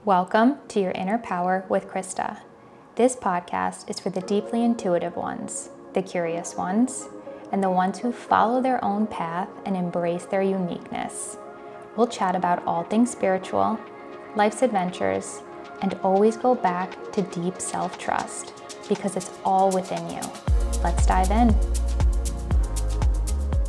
Welcome to Your Inner Power with Krista. This podcast is for the deeply intuitive ones, the curious ones, and the ones who follow their own path and embrace their uniqueness. We'll chat about all things spiritual, life's adventures, and always go back to deep self-trust because it's all within you. Let's dive in.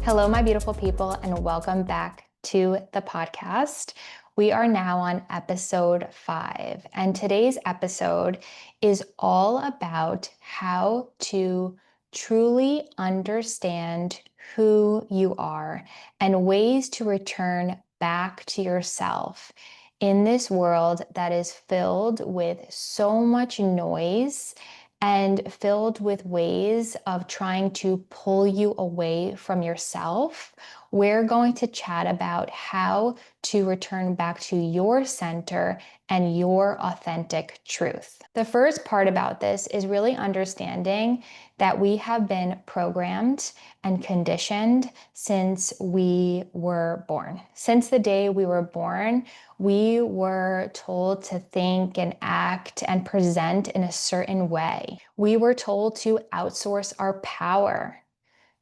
Hello, my beautiful people, and welcome back to the podcast. We are now on episode 5, and today's episode is all about how to truly understand who you are and ways to return back to yourself in this world that is filled with so much noise and filled with ways of trying to pull you away from yourself. We're going to chat about how to return back to your center and your authentic truth. The first part about this is really understanding that we have been programmed and conditioned since we were born. Since the day we were born, we were told to think and act and present in a certain way. We were told to outsource our power,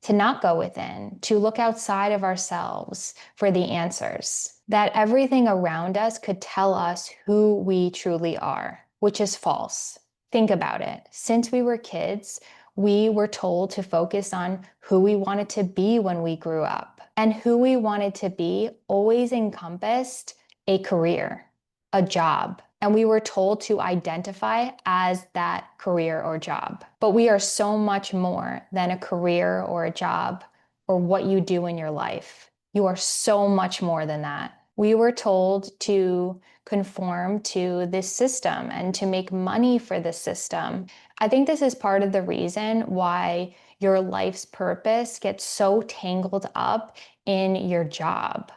to not go within, to look outside of ourselves for the answers. That everything around us could tell us who we truly are, which is false. Think about it. Since we were kids, we were told to focus on who we wanted to be when we grew up. And who we wanted to be always encompassed a career, a job. And we were told to identify as that career or job. But we are so much more than a career or a job or what you do in your life. You are so much more than that. We were told to conform to this system and to make money for this system. I think this is part of the reason why your life's purpose gets so tangled up in your job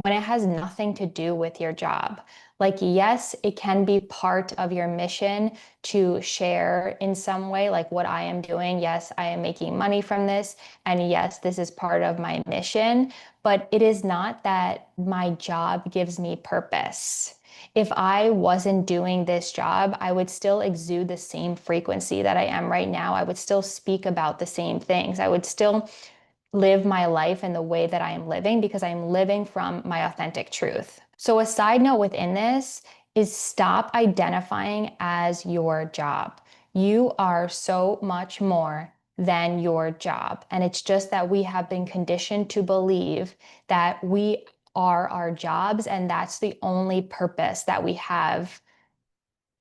when it has nothing to do with your job. Like, yes, it can be part of your mission to share in some way, like what I am doing. Yes, I am making money from this. And yes, this is part of my mission, but it is not that my job gives me purpose. If I wasn't doing this job, I would still exude the same frequency that I am right now. I would still speak about the same things. I would still live my life in the way that I am living because I'm living from my authentic truth. So a side note within this is stop identifying as your job. You are so much more than your job. And it's just that we have been conditioned to believe that we are our jobs and that's the only purpose that we have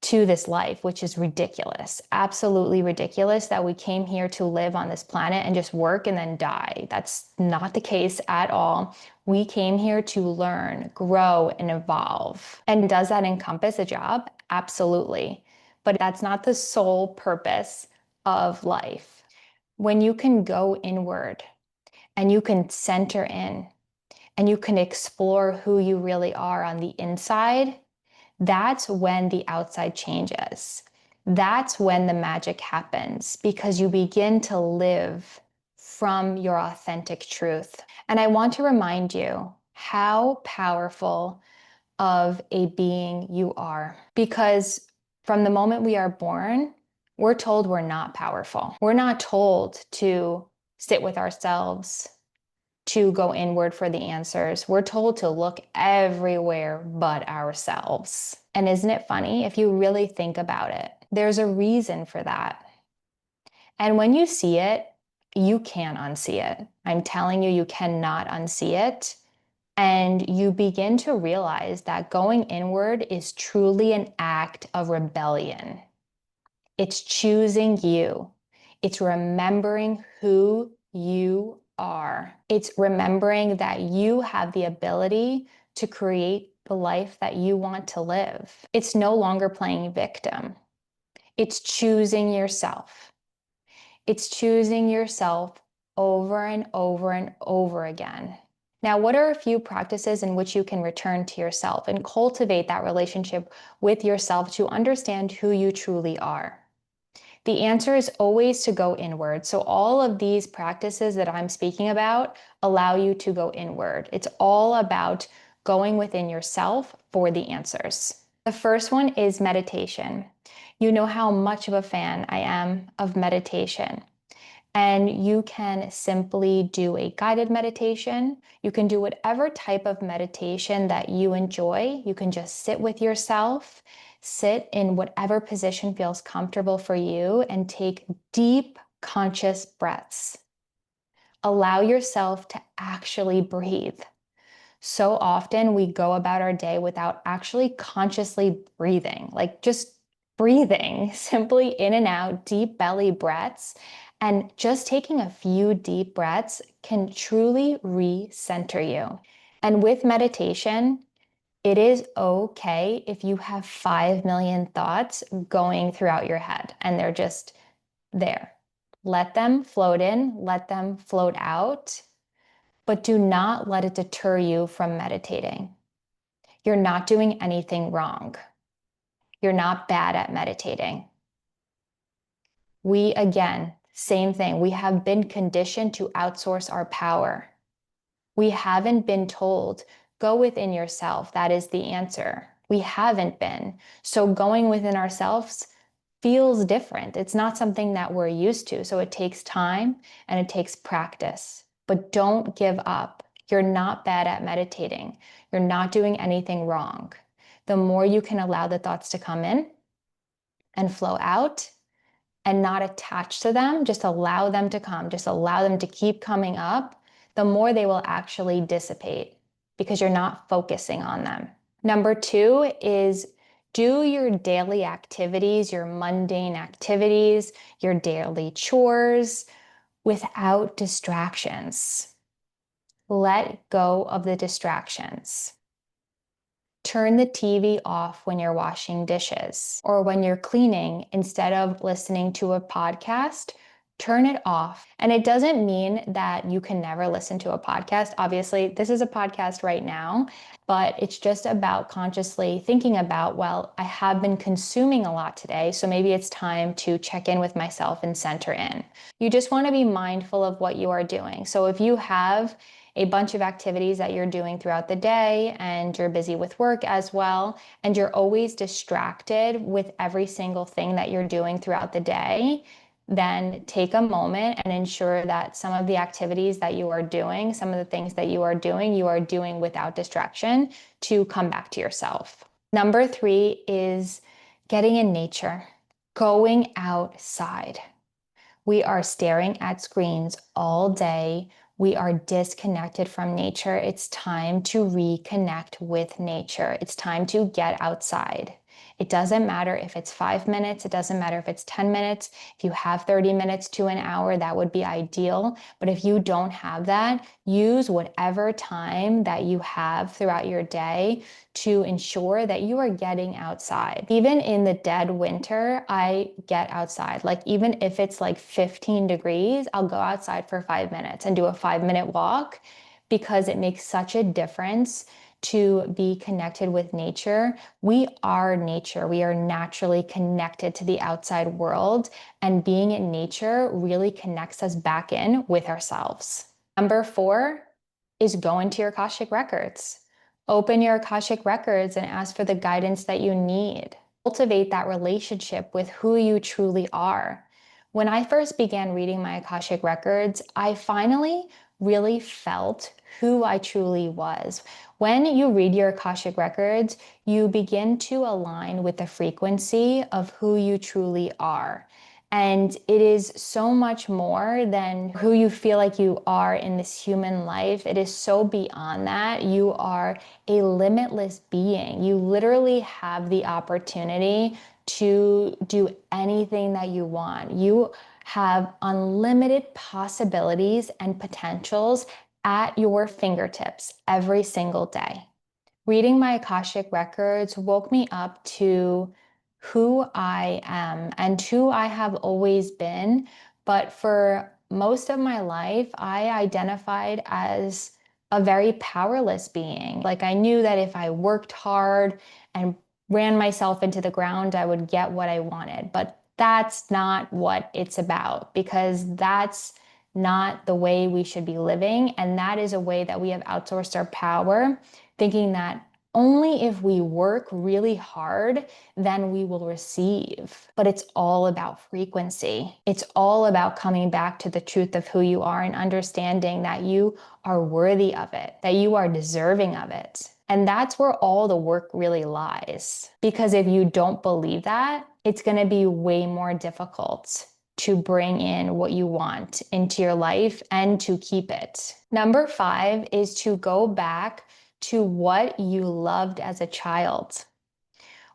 to this life, which is ridiculous, absolutely ridiculous that we came here to live on this planet and just work and then die. That's not the case at all. We came here to learn, grow, and evolve. And does that encompass a job? Absolutely. But that's not the sole purpose of life. When you can go inward and you can center in and you can explore who you really are on the inside, that's when the outside changes. That's when the magic happens because you begin to live from your authentic truth. And I want to remind you how powerful of a being you are, because from the moment we are born, we're told we're not powerful. We're not told to sit with ourselves, to go inward for the answers. We're told to look everywhere but ourselves. And isn't it funny? If you really think about it, there's a reason for that. And when you see it, you can't unsee it. I'm telling you, you cannot unsee it. And you begin to realize that going inward is truly an act of rebellion. It's choosing you. It's remembering who you are. It's remembering that you have the ability to create the life that you want to live. It's no longer playing victim. It's choosing yourself. It's choosing yourself over and over and over again. Now, what are a few practices in which you can return to yourself and cultivate that relationship with yourself to understand who you truly are? The answer is always to go inward. So all of these practices that I'm speaking about allow you to go inward. It's all about going within yourself for the answers. The first one is meditation. You know how much of a fan I am of meditation. And you can simply do a guided meditation. You can do whatever type of meditation that you enjoy. You can just sit with yourself, sit in whatever position feels comfortable for you, and take deep, conscious breaths. Allow yourself to actually breathe. So often we go about our day without actually consciously breathing, like just breathing simply in and out, deep belly breaths. And just taking a few deep breaths can truly recenter you. And with meditation, it is okay if you have 5 million thoughts going throughout your head and they're just there. Let them float in, let them float out, but do not let it deter you from meditating. You're not doing anything wrong. You're not bad at meditating. We, again, same thing. We have been conditioned to outsource our power. We haven't been told, go within yourself. That is the answer. We haven't been. So going within ourselves feels different. It's not something that we're used to. So it takes time and it takes practice. But don't give up. You're not bad at meditating. You're not doing anything wrong. The more you can allow the thoughts to come in and flow out and not attach to them, just allow them to come, just allow them to keep coming up, the more they will actually dissipate because you're not focusing on them. Number 2 is do your daily activities, your mundane activities, your daily chores without distractions. Let go of the distractions. Turn the TV off when you're washing dishes or when you're cleaning. Instead of listening to a podcast, turn it off. And it doesn't mean that you can never listen to a podcast. Obviously, this is a podcast right now, but it's just about consciously thinking about, well, I have been consuming a lot today, so maybe it's time to check in with myself and center in. You just want to be mindful of what you are doing. So if you have a bunch of activities that you're doing throughout the day and you're busy with work as well, and you're always distracted with every single thing that you're doing throughout the day, then take a moment and ensure that some of the activities that you are doing, some of the things that you are doing without distraction to come back to yourself. Number 3 is getting in nature, going outside. We are staring at screens all day. We are disconnected from nature. It's time to reconnect with nature. It's time to get outside. It doesn't matter if it's 5 minutes. It doesn't matter if it's 10 minutes. If you have 30 minutes to an hour, that would be ideal. But if you don't have that, use whatever time that you have throughout your day to ensure that you are getting outside. Even in the dead winter, I get outside. Like even if it's like 15 degrees, I'll go outside for 5 minutes and do a 5-minute walk because it makes such a difference to be connected with nature. We are nature. We are naturally connected to the outside world, and being in nature really connects us back in with ourselves. Number 4 is go into your Akashic records. Open your Akashic records and ask for the guidance that you need. Cultivate that relationship with who you truly are. When I first began reading my Akashic records, I finally really felt who I truly was. When you read your Akashic records, you begin to align with the frequency of who you truly are. And it is so much more than who you feel like you are in this human life. It is so beyond that. You are a limitless being. You literally have the opportunity to do anything that you want. You have unlimited possibilities and potentials at your fingertips every single day. Reading my Akashic records woke me up to who I am and who I have always been. But for most of my life, I identified as a very powerless being. Like I knew that if I worked hard and ran myself into the ground, I would get what I wanted. But that's not what it's about, because that's not the way we should be living. And that is a way that we have outsourced our power, thinking that Only if we work really hard, then we will receive. But it's all about frequency. It's all about coming back to the truth of who you are and understanding that you are worthy of it, that you are deserving of it. And that's where all the work really lies. Because if you don't believe that, it's going to be way more difficult to bring in what you want into your life and to keep it. Number 5 is to go back to what you loved as a child.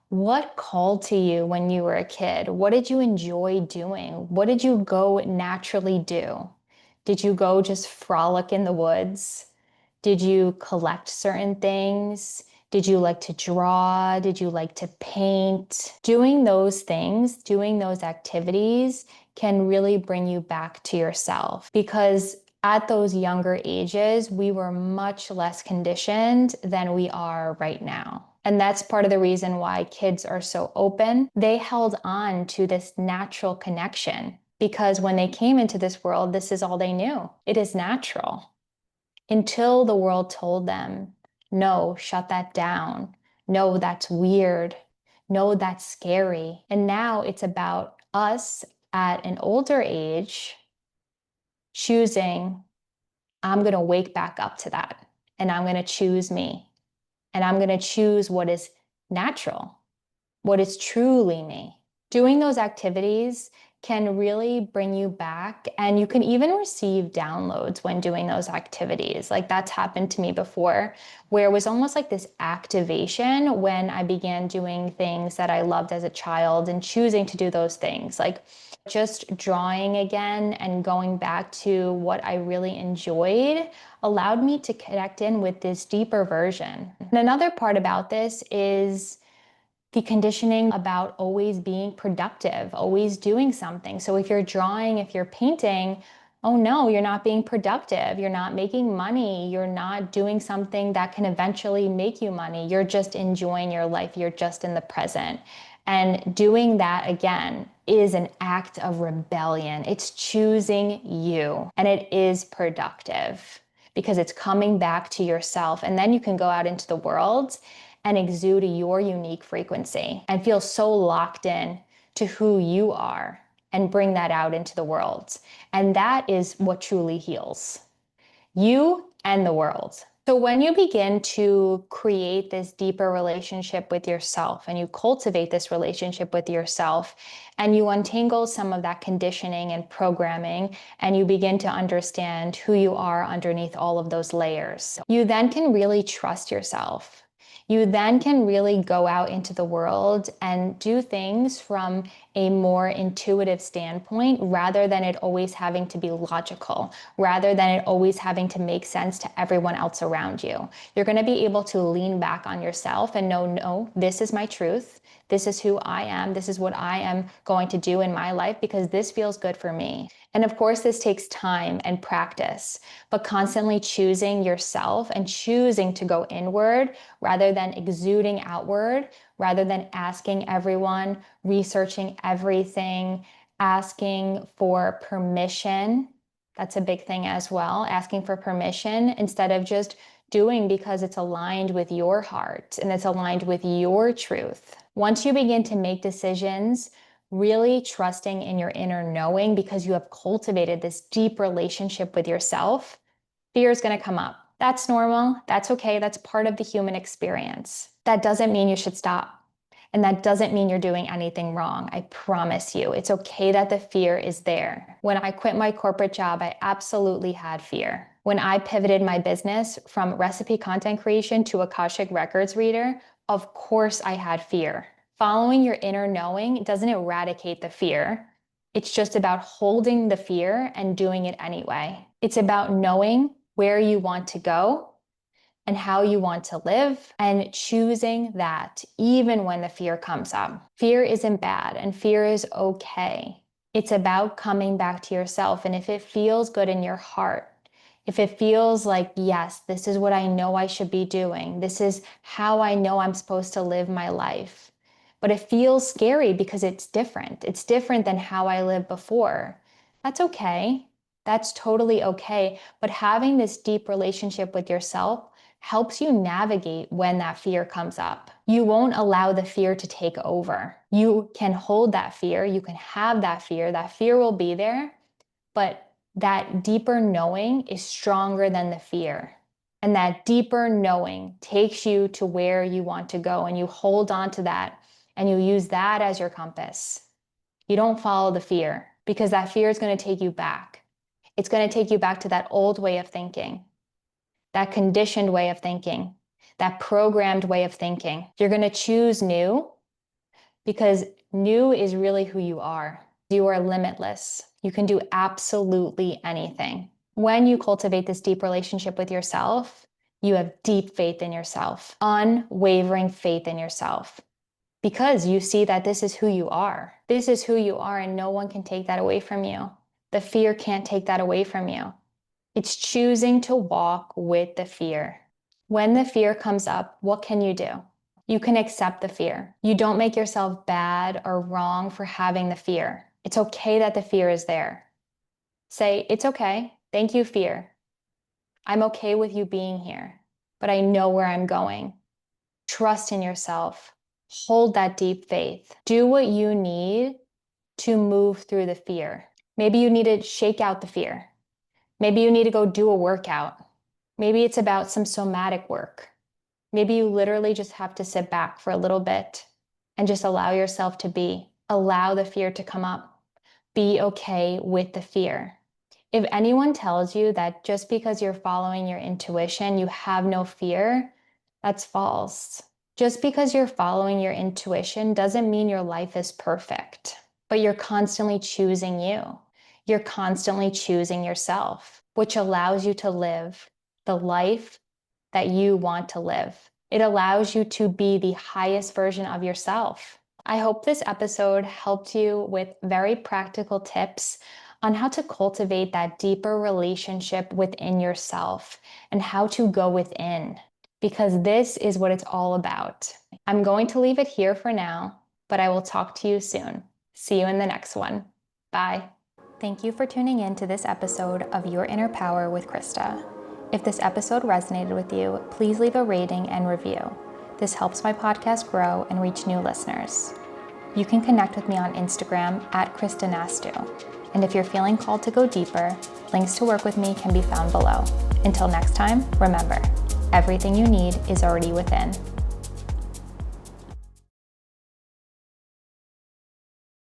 What called to you when you were a kid? What did you enjoy doing? What did you go naturally do? Did you go just frolic in the woods? Did you collect certain things? Did you like to draw? Did you like to paint? Doing those things, doing those activities can really bring you back to yourself, because at those younger ages, we were much less conditioned than we are right now. And that's part of the reason why kids are so open. They held on to this natural connection because when they came into this world, this is all they knew. It is natural. Until the world told them, no, shut that down. No, that's weird. No, that's scary. And now it's about us at an older age choosing, I'm going to wake back up to that, and I'm going to choose me, and I'm going to choose what is natural, what is truly me. Doing those activities can really bring you back, and you can even receive downloads when doing those activities. Like that's happened to me before, where it was almost like this activation when I began doing things that I loved as a child and choosing to do those things. Like just drawing again and going back to what I really enjoyed allowed me to connect in with this deeper version. And another part about this is the conditioning about always being productive, always doing something. So if you're drawing, if you're painting, oh no, you're not being productive. You're not making money. You're not doing something that can eventually make you money. You're just enjoying your life. You're just in the present. And doing that again is an act of rebellion. It's choosing you, and it is productive because it's coming back to yourself. And then you can go out into the world and exude your unique frequency and feel so locked in to who you are and bring that out into the world. And that is what truly heals you and the world. So when you begin to create this deeper relationship with yourself and you cultivate this relationship with yourself and you untangle some of that conditioning and programming and you begin to understand who you are underneath all of those layers, you then can really trust yourself. You then can really go out into the world and do things from a more intuitive standpoint rather than it always having to be logical, rather than it always having to make sense to everyone else around you. You're going to be able to lean back on yourself and know, no, this is my truth. This is who I am. This is what I am going to do in my life because this feels good for me. And of course, this takes time and practice, but constantly choosing yourself and choosing to go inward rather than exuding outward, rather than asking everyone, researching everything, asking for permission. That's a big thing as well, asking for permission instead of just doing because it's aligned with your heart and it's aligned with your truth. Once you begin to make decisions, really trusting in your inner knowing because you have cultivated this deep relationship with yourself, fear is going to come up. That's normal. That's okay. That's part of the human experience. That doesn't mean you should stop. And that doesn't mean you're doing anything wrong. I promise you, it's okay that the fear is there. When I quit my corporate job, I absolutely had fear. When I pivoted my business from recipe content creation to Akashic Records reader, of course I had fear. Following your inner knowing doesn't eradicate the fear. It's just about holding the fear and doing it anyway. It's about knowing where you want to go and how you want to live and choosing that even when the fear comes up. Fear isn't bad and fear is okay. It's about coming back to yourself. And if it feels good in your heart, if it feels like, yes, this is what I know I should be doing, this is how I know I'm supposed to live my life, but it feels scary because it's different than how I lived before, that's okay. That's totally okay. But having this deep relationship with yourself helps you navigate when that fear comes up. You won't allow the fear to take over. You can hold that fear, you can have that fear will be there, but that deeper knowing is stronger than the fear. And that deeper knowing takes you to where you want to go, and you hold on to that and you use that as your compass. You don't follow the fear, because that fear is going to take you back. It's going to take you back to that old way of thinking, that conditioned way of thinking, that programmed way of thinking. You're going to choose new, because new is really who you are. You are limitless. You can do absolutely anything. When you cultivate this deep relationship with yourself, you have deep faith in yourself, unwavering faith in yourself, because you see that this is who you are. This is who you are, and no one can take that away from you. The fear can't take that away from you. It's choosing to walk with the fear. When the fear comes up, what can you do? You can accept the fear. You don't make yourself bad or wrong for having the fear. It's okay that the fear is there. Say, it's okay. Thank you, fear. I'm okay with you being here, but I know where I'm going. Trust in yourself. Hold that deep faith. Do what you need to move through the fear. Maybe you need to shake out the fear. Maybe you need to go do a workout. Maybe it's about some somatic work. Maybe you literally just have to sit back for a little bit and just allow yourself to be. Allow the fear to come up. Be okay with the fear. If anyone tells you that just because you're following your intuition, you have no fear, that's false. Just because you're following your intuition doesn't mean your life is perfect, but you're constantly choosing you. You're constantly choosing yourself, which allows you to live the life that you want to live. It allows you to be the highest version of yourself. I hope this episode helped you with very practical tips on how to cultivate that deeper relationship within yourself and how to go within, because this is what it's all about. I'm going to leave it here for now, but I will talk to you soon. See you in the next one. Bye. Thank you for tuning in to this episode of Your Inner Power with Krista. If this episode resonated with you, please leave a rating and review. This helps my podcast grow and reach new listeners. You can connect with me on Instagram at Krista Nastu. And if you're feeling called to go deeper, links to work with me can be found below. Until next time, remember, everything you need is already within.